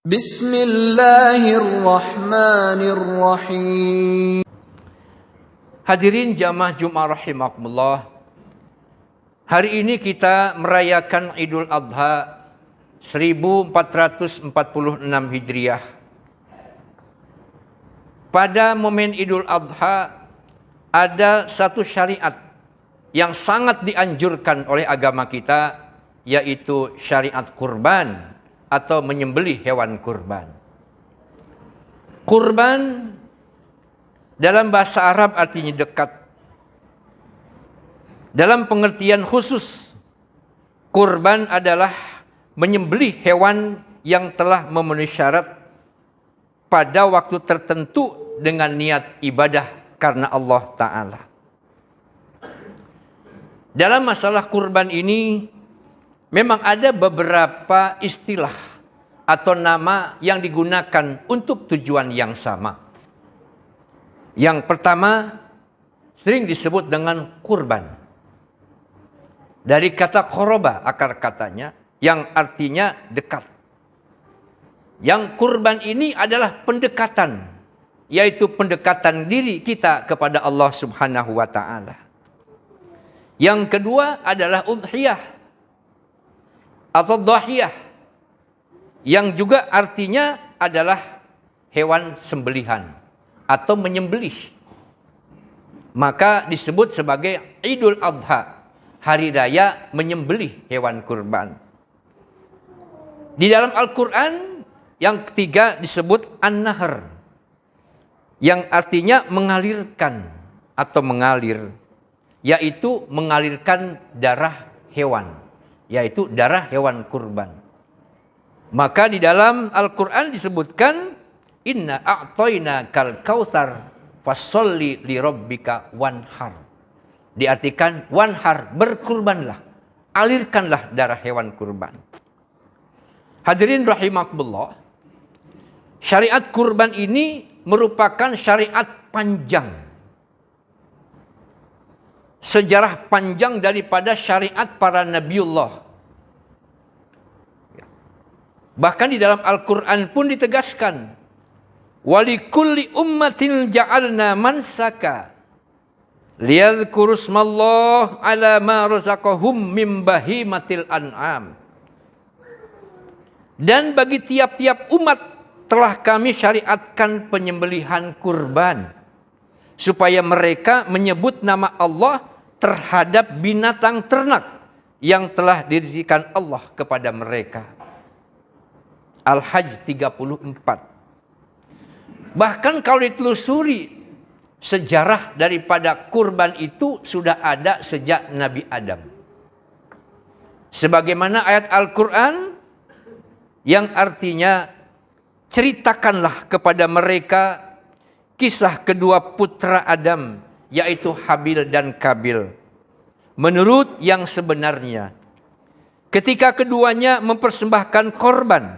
Bismillahirrahmanirrahim. Hadirin jamaah Jumat rahimakumullah. Hari ini kita merayakan Idul Adha 1446 Hijriah. Pada momen Idul Adha ada satu syariat yang sangat dianjurkan oleh agama kita, yaitu syariat kurban atau menyembelih hewan kurban. Kurban dalam bahasa Arab artinya dekat. Dalam pengertian khusus, kurban adalah menyembelih hewan yang telah memenuhi syarat pada waktu tertentu dengan niat ibadah karena Allah Ta'ala. Dalam masalah kurban ini memang ada beberapa istilah atau nama yang digunakan untuk tujuan yang sama. Yang pertama sering disebut dengan kurban. Dari kata qoroba akar katanya yang artinya dekat. Yang kurban ini adalah pendekatan, yaitu pendekatan diri kita kepada Allah Subhanahu wa Ta'ala. Yang kedua adalah udhiyah atau dhahiyah, yang juga artinya adalah hewan sembelihan atau menyembelih. Maka disebut sebagai Idul Adha, hari raya menyembelih hewan kurban. Di dalam Al-Quran yang ketiga disebut An-Nahr, yang artinya mengalirkan atau mengalir, yaitu mengalirkan darah hewan, yaitu darah hewan kurban. Maka di dalam Al-Quran disebutkan, Inna a'toina kal kautsar fasholli li rabbika wanhar. Diartikan wanhar, berkurbanlah, alirkanlah darah hewan kurban. Hadirin rahimakumullah, syariat kurban ini merupakan syariat panjang. Sejarah panjang daripada syariat para nabiullah. Bahkan di dalam Al-Quran pun ditegaskan, walikulli ummatin ja'alna mansaka liyadhkuru ismallah ala ma razaqahum min bahimatil an'am. Dan bagi tiap-tiap umat telah kami syariatkan penyembelihan kurban, supaya mereka menyebut nama Allah terhadap binatang ternak yang telah dirizikan Allah kepada mereka. Al-Hajj 34. Bahkan kalau ditelusuri, sejarah daripada kurban itu sudah ada sejak Nabi Adam. Sebagaimana ayat Al-Quran yang artinya, ceritakanlah kepada mereka kisah kedua putra Adam, yaitu Habil dan Kabil, menurut yang sebenarnya. Ketika keduanya mempersembahkan korban,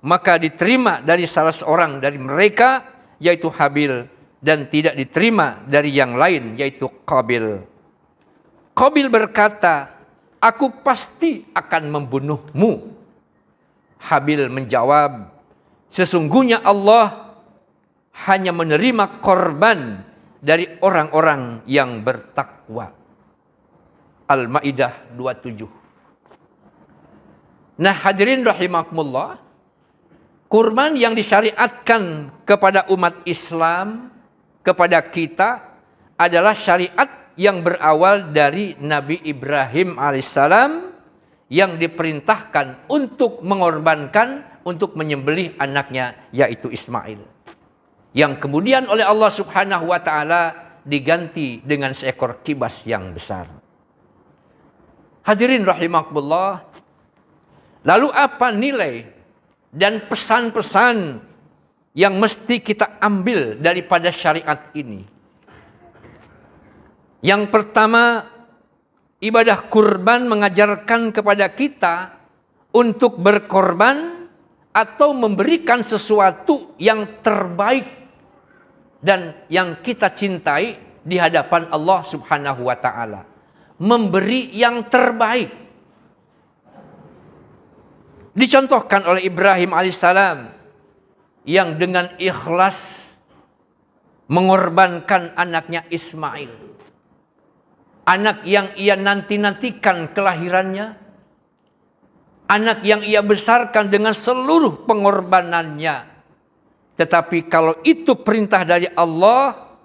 maka diterima dari salah seorang dari mereka, yaitu Habil, dan tidak diterima dari yang lain, yaitu Qabil. Qabil berkata, aku pasti akan membunuhmu. Habil menjawab, sesungguhnya Allah hanya menerima korban dari orang-orang yang bertakwa. Al-Maidah 27. Nah, hadirin rahimakumullah, kurban yang disyariatkan kepada umat Islam, kepada kita, adalah syariat yang berawal dari Nabi Ibrahim alaihissalam, yang diperintahkan untuk mengorbankan, untuk menyembelih anaknya, yaitu Ismail, yang kemudian oleh Allah Subhanahu wa Ta'ala diganti dengan seekor kibas yang besar. Hadirin rahimakumullah, lalu apa nilai dan pesan-pesan yang mesti kita ambil daripada syariat ini? Yang pertama, ibadah kurban mengajarkan kepada kita untuk berkorban atau memberikan sesuatu yang terbaik dan yang kita cintai di hadapan Allah Subhanahu wa Ta'ala. Memberi yang terbaik. Dicontohkan oleh Ibrahim alaihissalam yang dengan ikhlas mengorbankan anaknya Ismail. Anak yang ia nanti-nantikan kelahirannya. Anak yang ia besarkan dengan seluruh pengorbanannya. Tetapi kalau itu perintah dari Allah,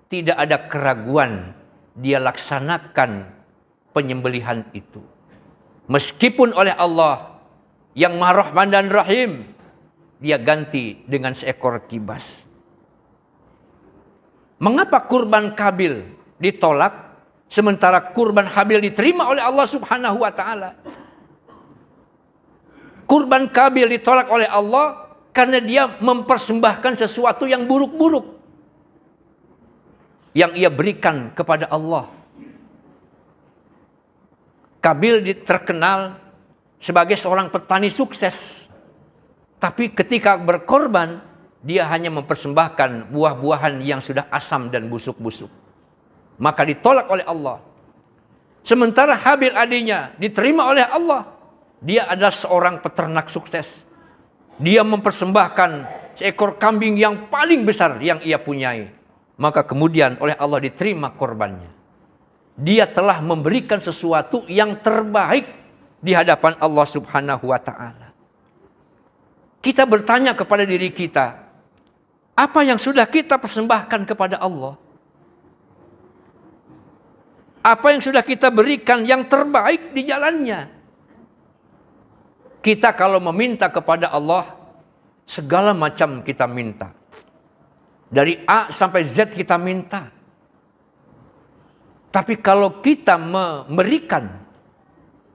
tidak ada keraguan. Dia laksanakan penyembelihan itu. Meskipun oleh Allah yang Maha Rahman dan Rahim, dia ganti dengan seekor kibas. Mengapa kurban Kabil ditolak, sementara kurban Habil diterima oleh Allah Subhanahu wa Ta'ala? Kurban Kabil ditolak oleh Allah karena dia mempersembahkan sesuatu yang buruk-buruk yang ia berikan kepada Allah. Kabil terkenal sebagai seorang petani sukses. Tapi ketika berkorban, dia hanya mempersembahkan buah-buahan yang sudah asam dan busuk-busuk. Maka ditolak oleh Allah. Sementara Habil adiknya diterima oleh Allah. Dia adalah seorang peternak sukses. Dia mempersembahkan seekor kambing yang paling besar yang ia punyai. Maka kemudian oleh Allah diterima korbannya. Dia telah memberikan sesuatu yang terbaik di hadapan Allah Subhanahu wa Ta'ala. Kita bertanya kepada diri kita, apa yang sudah kita persembahkan kepada Allah? Apa yang sudah kita berikan yang terbaik di jalannya? Kita kalau meminta kepada Allah, segala macam kita minta. Dari A sampai Z kita minta. Tapi kalau kita memberikan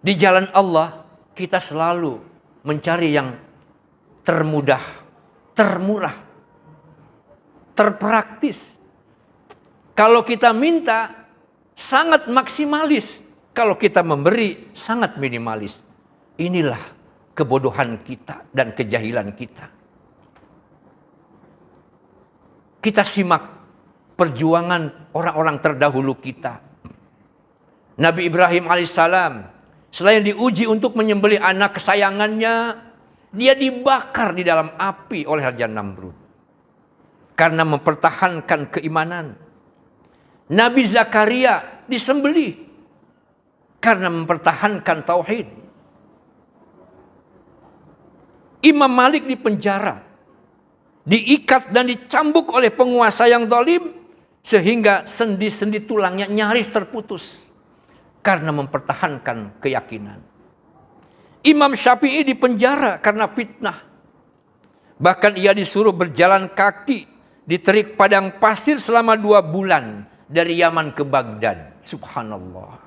di jalan Allah, kita selalu mencari yang termudah, termurah, terpraktis. Kalau kita minta, sangat maksimalis. Kalau kita memberi, sangat minimalis. Inilah kebodohan kita dan kejahilan kita. Kita simak perjuangan orang-orang terdahulu kita. Nabi Ibrahim alaihissalam, selain diuji untuk menyembelih anak kesayangannya, dia dibakar di dalam api oleh Raja Namrud. Karena mempertahankan keimanan. Nabi Zakaria disembelih. Karena mempertahankan tauhid. Imam Malik dipenjara. Diikat dan dicambuk oleh penguasa yang zalim. Sehingga sendi-sendi tulangnya nyaris terputus. Karena mempertahankan keyakinan. Imam Syafi'i dipenjara karena fitnah. Bahkan ia disuruh berjalan kaki di terik padang pasir selama 2 bulan dari Yaman ke Baghdad. Subhanallah.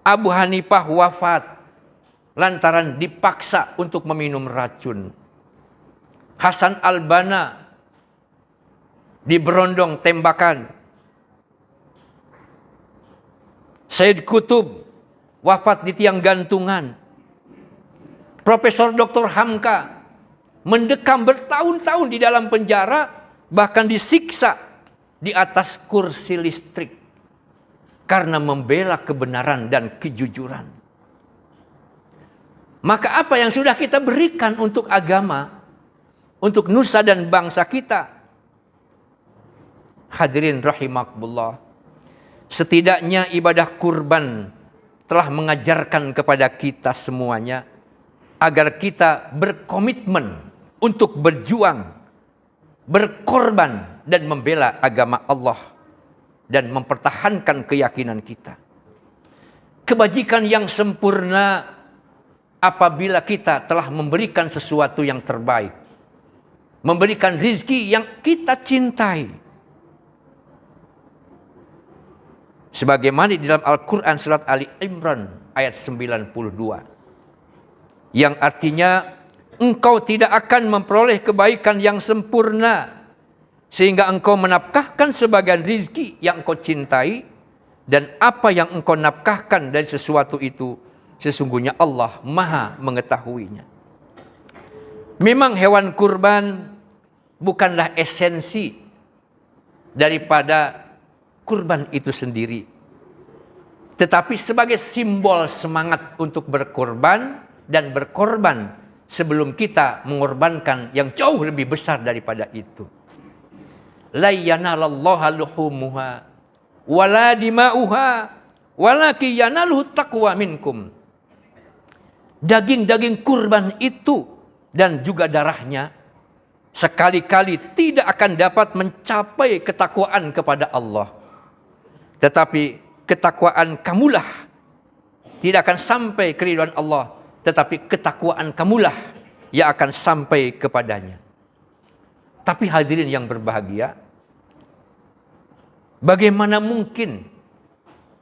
Abu Hanifah wafat lantaran dipaksa untuk meminum racun. Hasan al-Banna diberondong tembakan. Sayyid Qutb wafat di tiang gantungan. Profesor Dr. Hamka mendekam bertahun-tahun di dalam penjara, bahkan disiksa di atas kursi listrik karena membela kebenaran dan kejujuran. Maka apa yang sudah kita berikan untuk agama, untuk nusa dan bangsa kita? Hadirin rahimakumullah. Setidaknya ibadah kurban telah mengajarkan kepada kita semuanya agar kita berkomitmen untuk berjuang, berkorban dan membela agama Allah dan mempertahankan keyakinan kita. Kebajikan yang sempurna apabila kita telah memberikan sesuatu yang terbaik, memberikan rizki yang kita cintai. Sebagaimana di dalam Al-Quran surat Ali Imran ayat 92. Yang artinya, engkau tidak akan memperoleh kebaikan yang sempurna sehingga engkau menafkahkan sebagian rizki yang engkau cintai, dan apa yang engkau nafkahkan dari sesuatu itu sesungguhnya Allah Maha mengetahuinya. Memang hewan kurban bukanlah esensi daripada kurban itu sendiri, tetapi sebagai simbol semangat untuk berkorban dan berkorban sebelum kita mengorbankan yang jauh lebih besar daripada itu. La yanalallaha luhumuha wala dima'uha walakin yanaluhu taqwa minkum. Daging-daging kurban itu dan juga darahnya sekali-kali tidak akan dapat mencapai ketakwaan kepada Allah. Tetapi ketakwaan kamulah tidak akan sampai keridhaan Allah, tetapi ketakwaan kamulah yang akan sampai kepadanya. Tapi hadirin yang berbahagia, bagaimana mungkin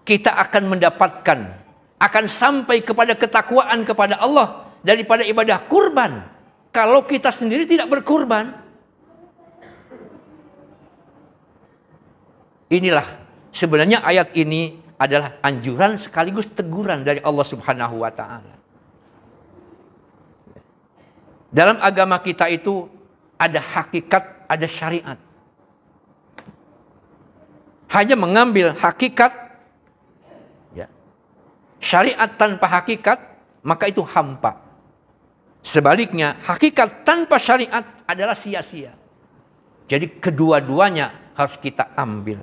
kita akan mendapatkan, akan sampai kepada ketakwaan kepada Allah daripada ibadah kurban kalau kita sendiri tidak berkurban? Inilah sebenarnya ayat ini adalah anjuran sekaligus teguran dari Allah Subhanahu wa taala. Dalam agama kita itu ada hakikat, ada syariat. Hanya mengambil hakikat, ya, syariat tanpa hakikat, maka itu hampa. Sebaliknya, hakikat tanpa syariat adalah sia-sia. Jadi kedua-duanya harus kita ambil.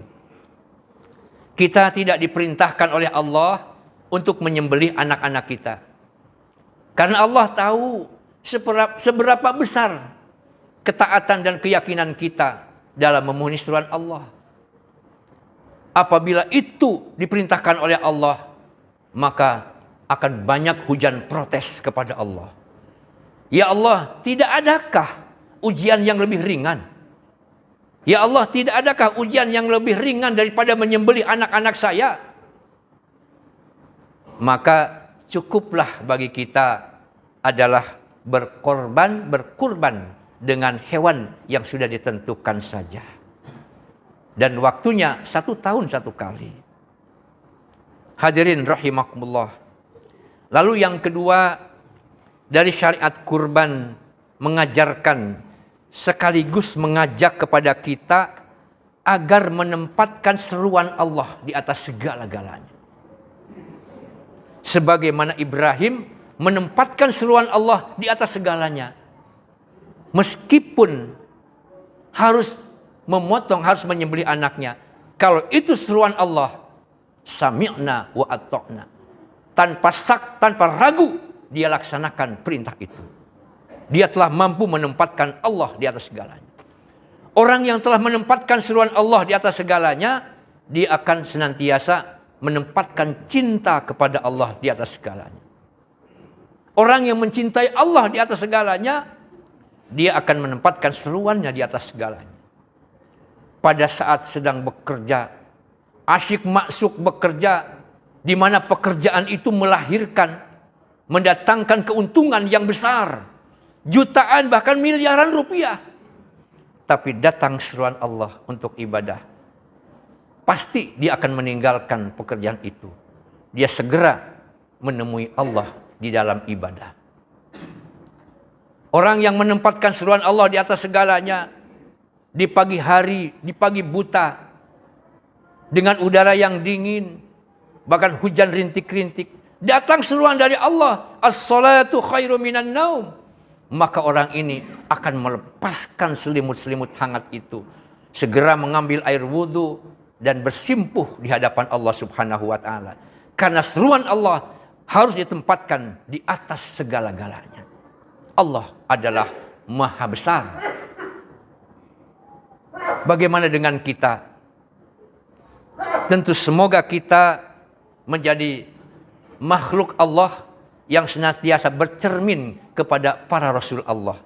Kita tidak diperintahkan oleh Allah untuk menyembelih anak-anak kita. Karena Allah tahu seberapa besar ketaatan dan keyakinan kita dalam memenuhi seruan Allah. Apabila itu diperintahkan oleh Allah, maka akan banyak hujan protes kepada Allah. Ya Allah, tidak adakah ujian yang lebih ringan? Ya Allah, tidak adakah ujian yang lebih ringan daripada menyembelih anak-anak saya? Maka cukuplah bagi kita adalah berkurban dengan hewan yang sudah ditentukan saja. Dan waktunya 1 tahun 1 kali. Hadirin rahimakumullah. Lalu yang kedua, dari syariat kurban mengajarkan sekaligus mengajak kepada kita agar menempatkan seruan Allah di atas segala-galanya. Sebagaimana Ibrahim menempatkan seruan Allah di atas segalanya. Meskipun harus memotong, harus menyembelih anaknya. Kalau itu seruan Allah, sami'na wa ata'na. Tanpa ragu, dia laksanakan perintah itu. Dia telah mampu menempatkan Allah di atas segalanya. Orang yang telah menempatkan seruan Allah di atas segalanya, dia akan senantiasa menempatkan cinta kepada Allah di atas segalanya. Orang yang mencintai Allah di atas segalanya, dia akan menempatkan seruannya di atas segalanya. Pada saat sedang bekerja, asyik maksuk bekerja, di mana pekerjaan itu melahirkan, mendatangkan keuntungan yang besar, jutaan bahkan miliaran rupiah. Tapi datang seruan Allah untuk ibadah, pasti dia akan meninggalkan pekerjaan itu. Dia segera menemui Allah di dalam ibadah. Orang yang menempatkan seruan Allah di atas segalanya, di pagi hari, di pagi buta, dengan udara yang dingin, bahkan hujan rintik-rintik, datang seruan dari Allah, as-salatu khairu minan naum. Maka orang ini akan melepaskan selimut-selimut hangat itu, segera mengambil air wudhu dan bersimpuh di hadapan Allah Subhanahu wa taala. Karena seruan Allah harus ditempatkan di atas segala-galanya. Allah adalah Maha Besar. Bagaimana dengan kita? Tentu semoga kita menjadi makhluk Allah yang senantiasa bercermin kepada para Rasul Allah.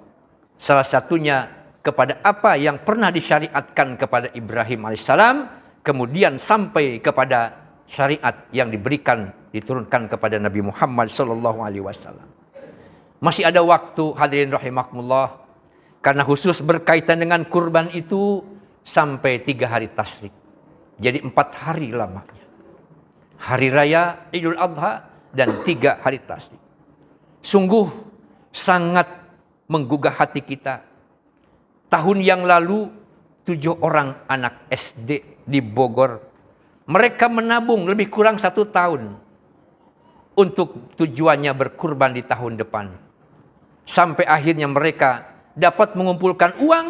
Salah satunya kepada apa yang pernah disyariatkan kepada Ibrahim alaihissalam, kemudian sampai kepada syariat yang diturunkan kepada Nabi Muhammad SAW. Masih ada waktu, hadirin rahimakumullah, karena khusus berkaitan dengan kurban itu sampai 3 hari tasyrik. Jadi 4 hari lamanya. Hari Raya Idul Adha dan 3 hari tasyrik. Sungguh sangat menggugah hati kita. Tahun yang lalu 7 orang anak SD di Bogor, mereka menabung lebih kurang 1 tahun. untuk tujuannya berkurban di tahun depan. Sampai akhirnya mereka dapat mengumpulkan uang,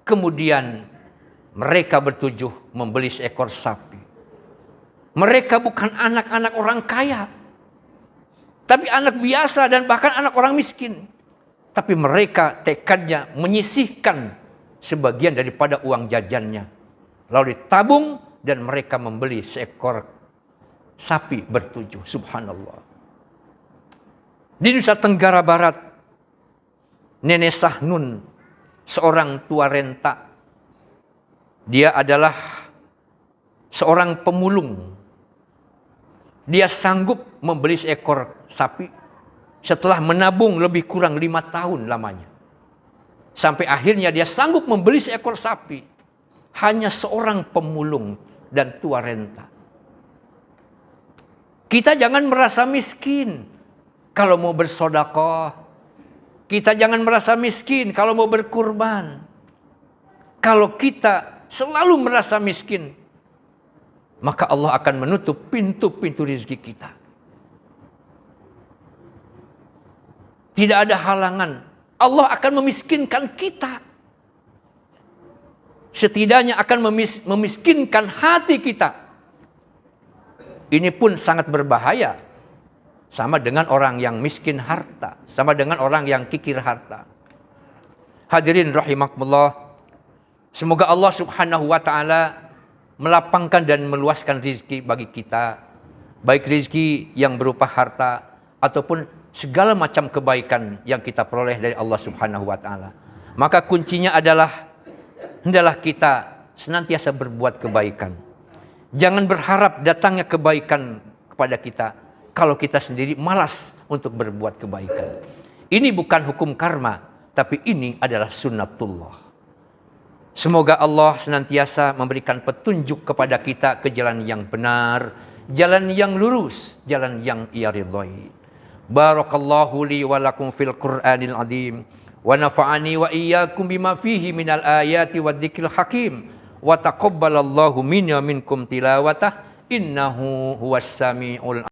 kemudian mereka bertujuh membeli seekor sapi. Mereka bukan anak-anak orang kaya, tapi anak biasa dan bahkan anak orang miskin. Tapi mereka tekadnya menyisihkan sebagian daripada uang jajannya, lalu ditabung dan mereka membeli seekor sapi bertujuh. Subhanallah. Di Nusa Tenggara Barat, Nenek Sahnun, seorang tua renta, dia adalah seorang pemulung. Dia sanggup membeli seekor sapi setelah menabung lebih kurang 5 tahun lamanya. Sampai akhirnya dia sanggup membeli seekor sapi. Hanya seorang pemulung dan tua renta. Kita jangan merasa miskin kalau mau bersedekah. Kita jangan merasa miskin kalau mau berkurban. Kalau kita selalu merasa miskin, maka Allah akan menutup pintu-pintu rezeki kita. Tidak ada halangan. Allah akan memiskinkan kita. Setidaknya akan memiskinkan hati kita. Ini pun sangat berbahaya. Sama dengan orang yang miskin harta. Sama dengan orang yang kikir harta. Hadirin rahimakumullah. Semoga Allah subhanahu wa ta'ala melapangkan dan meluaskan rezeki bagi kita. Baik rezeki yang berupa harta ataupun segala macam kebaikan yang kita peroleh dari Allah subhanahu wa ta'ala. Maka kuncinya adalah hendaklah kita senantiasa berbuat kebaikan. Jangan berharap datangnya kebaikan kepada kita kalau kita sendiri malas untuk berbuat kebaikan. Ini bukan hukum karma, tapi ini adalah sunnatullah. Semoga Allah senantiasa memberikan petunjuk kepada kita ke jalan yang benar, jalan yang lurus, jalan yang Ia ridhai. Barakallahu li wa lakum fil Qur'anil azim wa nafa'ani wa iyyakum bima fihi minal ayati wadh-dzikril hakim wa taqabbalallahu minna minkum tilawatah innahu huwas samiul